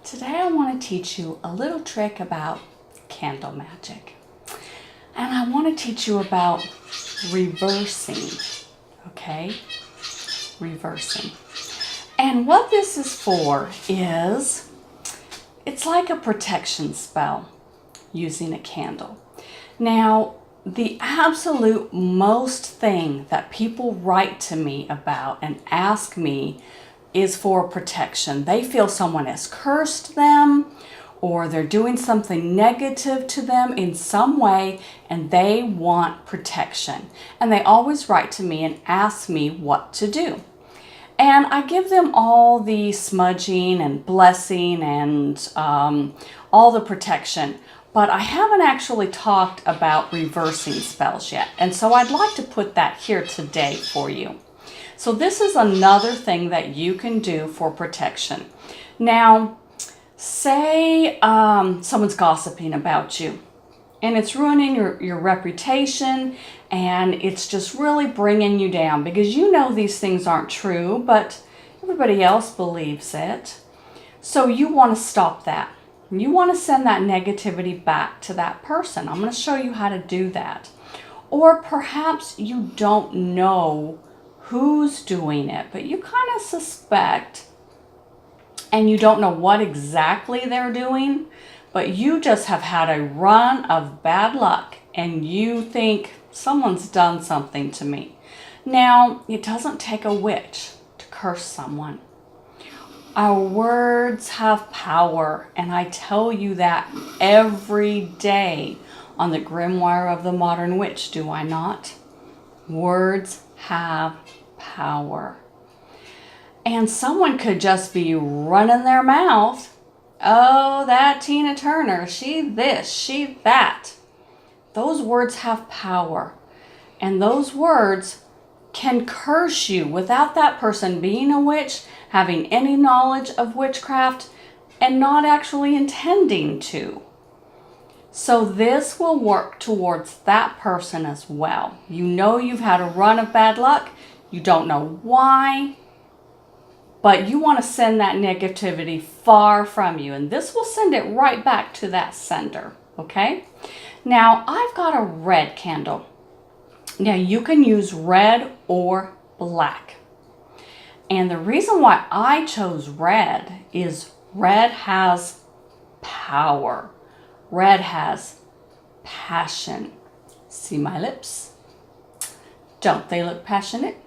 Today I want to teach you a little trick about candle magic. And I want to teach you about reversing, okay? Reversing. And what this is for is, it's like a protection spell using a candle. Now, the absolute most thing that people write to me about and ask me is for protection. They feel someone has cursed them or they're doing something negative to them in some way and they want protection. And they always write to me and ask me what to do. And I give them all the smudging and blessing and all the protection. But I haven't actually talked about reversing spells yet. And so I'd like to put that here today for you. So this is another thing that you can do for protection. Now, say someone's gossiping about you and it's ruining your reputation and it's just really bringing you down because you know these things aren't true, but everybody else believes it. So you want to stop that. You want to send that negativity back to that person. I'm going to show you how to do that. Or perhaps you don't know who's doing it, but you kind of suspect and you don't know what exactly they're doing, but you just have had a run of bad luck and you think someone's done something to me. Now, it doesn't take a witch to curse someone. Our words have power, and I tell you that every day on the Grimoire of the Modern Witch, do I not? Words have power. And someone could just be running their mouth. Oh, that Tina Turner, she this, she that. Those words have power. And those words can curse you without that person being a witch, having any knowledge of witchcraft, and not actually intending to. So this will work towards that person as well. You know you've had a run of bad luck. You don't know why, but you want to send that negativity far from you. And this will send it right back to that sender, okay? Now, I've got a red candle. Now, you can use red or black. And the reason why I chose red is red has power. Red has passion. See my lips? Don't they look passionate?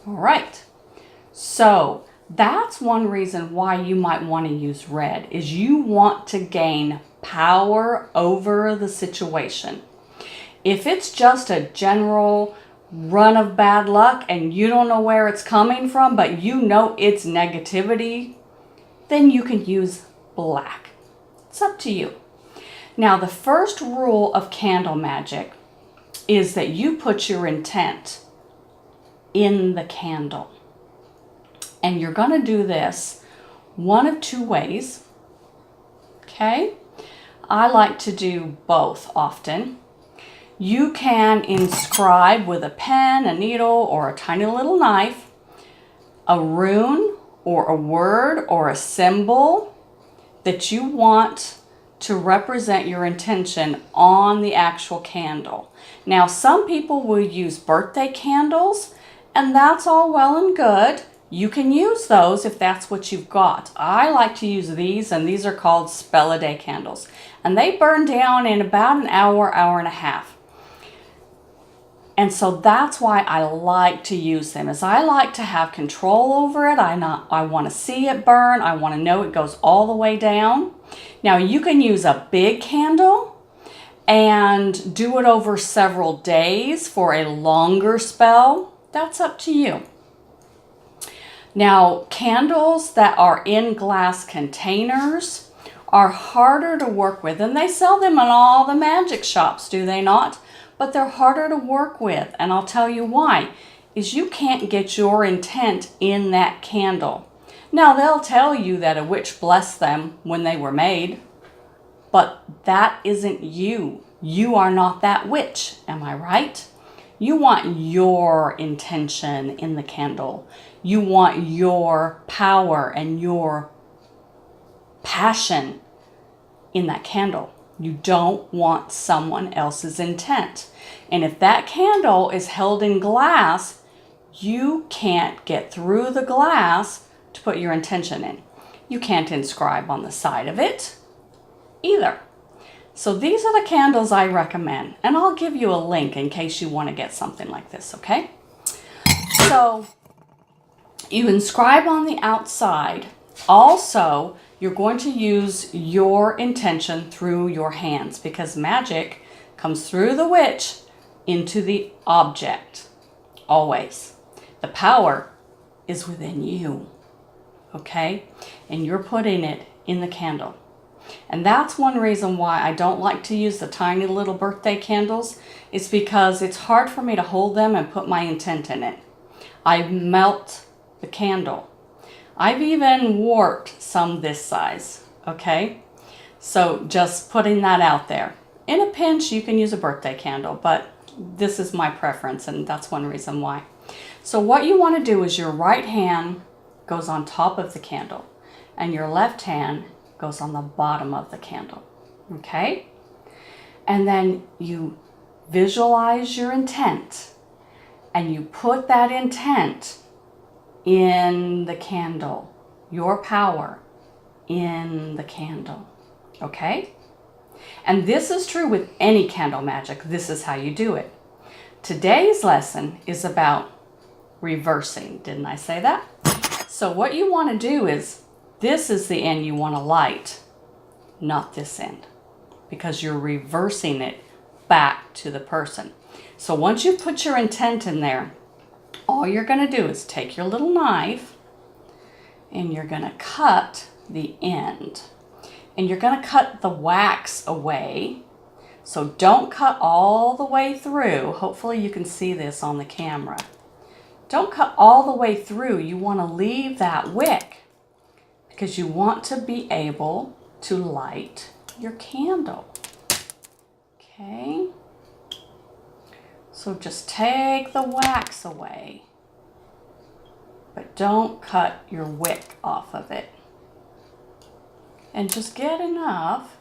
All right. So that's one reason why you might want to use red, is you want to gain power over the situation. If it's just a general run of bad luck and you don't know where it's coming from, but you know it's negativity, then you can use black. It's up to you. Now, the first rule of candle magic is that you put your intent in the candle. And you're going to do this one of two ways. Okay? I like to do both often. You can inscribe with a pen, a needle, or a tiny little knife a rune or a word or a symbol that you want to represent your intention on the actual candle. Now, some people will use birthday candles, and that's all well and good. You can use those if that's what you've got. I like to use these, and these are called spell-a-day candles. And they burn down in about an hour, hour and a half. And so that's why I like to use them, is I like to have control over it. I want to see it burn. I want to know it goes all the way down. Now, you can use a big candle and do it over several days for a longer spell. That's up to you. Now, candles that are in glass containers are harder to work with, and they sell them in all the magic shops, do they not? But they're harder to work with, and I'll tell you why, is you can't get your intent in that candle. Now, they'll tell you that a witch blessed them when they were made, but that isn't you. You are not that witch, am I right? You want your intention in the candle. You want your power and your passion in that candle. You don't want someone else's intent. And if that candle is held in glass, you can't get through the glass to put your intention in. You can't inscribe on the side of it either. So these are the candles I recommend, and I'll give you a link in case you want to get something like this, okay? So you inscribe on the outside. Also, you're going to use your intention through your hands, because magic comes through the witch into the object, always. The power is within you, okay? And you're putting it in the candle. And that's one reason why I don't like to use the tiny little birthday candles. It's because it's hard for me to hold them and put my intent in it. I melt the candle. I've even warped some this size, okay? So just putting that out there. In a pinch, you can use a birthday candle, but this is my preference, and that's one reason why. So what you want to do is your right hand goes on top of the candle, and your left hand goes on the bottom of the candle, okay? And then you visualize your intent, and you put that intent in the candle, your power in the candle, okay? And this is true with any candle magic. This is how you do it. Today's lesson is about reversing. Didn't I say that? So what you want to do is, this is the end you want to light, not this end, because you're reversing it back to the person. So once you put your intent in there, all you're going to do is take your little knife and you're going to cut the end. And you're going to cut the wax away. So don't cut all the way through. Hopefully you can see this on the camera. Don't cut all the way through. You want to leave that wick, because you want to be able to light your candle. Okay? So just take the wax away, but don't cut your wick off of it. And just get enough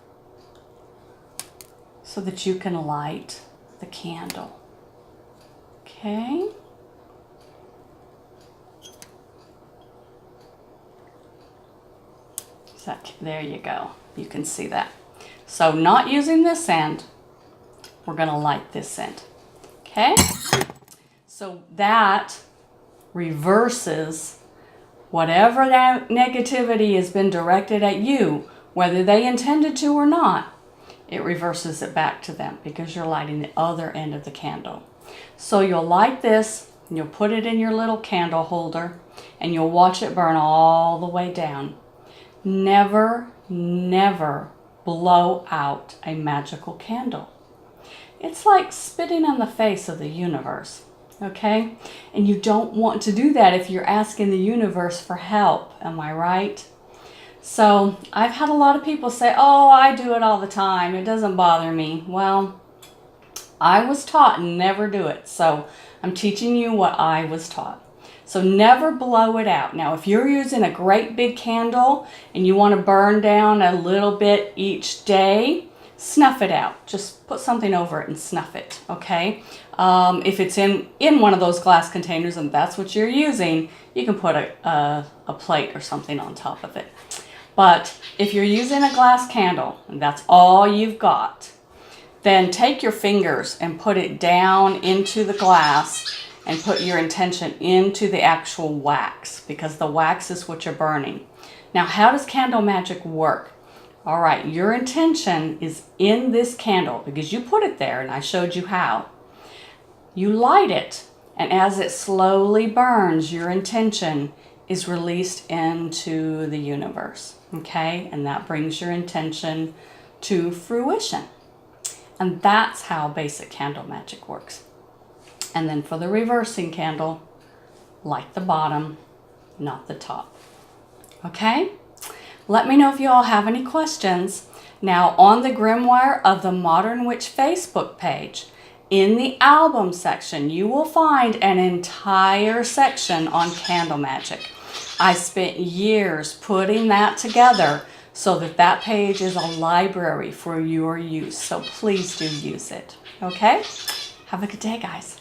so that you can light the candle. Okay? There you go. You can see that. So not using this end, we're going to light this end. Okay? So that reverses whatever that negativity has been directed at you, whether they intended to or not. It reverses it back to them because you're lighting the other end of the candle. So you'll light this, and you'll put it in your little candle holder, and you'll watch it burn all the way down. Never, never blow out a magical candle. It's like spitting on the face of the universe, okay? And you don't want to do that if you're asking the universe for help, am I right? So I've had a lot of people say, oh, I do it all the time, it doesn't bother me. Well, I was taught never do it, so I'm teaching you what I was taught. So never blow it out. Now, if you're using a great big candle and you want to burn down a little bit each day, snuff it out. Just put something over it and snuff it, okay? If it's in one of those glass containers and that's what you're using, you can put a plate or something on top of it. But if you're using a glass candle and that's all you've got, then take your fingers and put it down into the glass and put your intention into the actual wax, because the wax is what you're burning. Now, how does candle magic work? All right, your intention is in this candle because you put it there and I showed you how. You light it, and as it slowly burns, your intention is released into the universe, okay? And that brings your intention to fruition. And that's how basic candle magic works. And then for the reversing candle, light the bottom, not the top. Okay? Let me know if you all have any questions. Now, on the Grimoire of the Modern Witch Facebook page, in the album section, you will find an entire section on candle magic. I spent years putting that together so that that page is a library for your use. So please do use it. Okay? Have a good day, guys.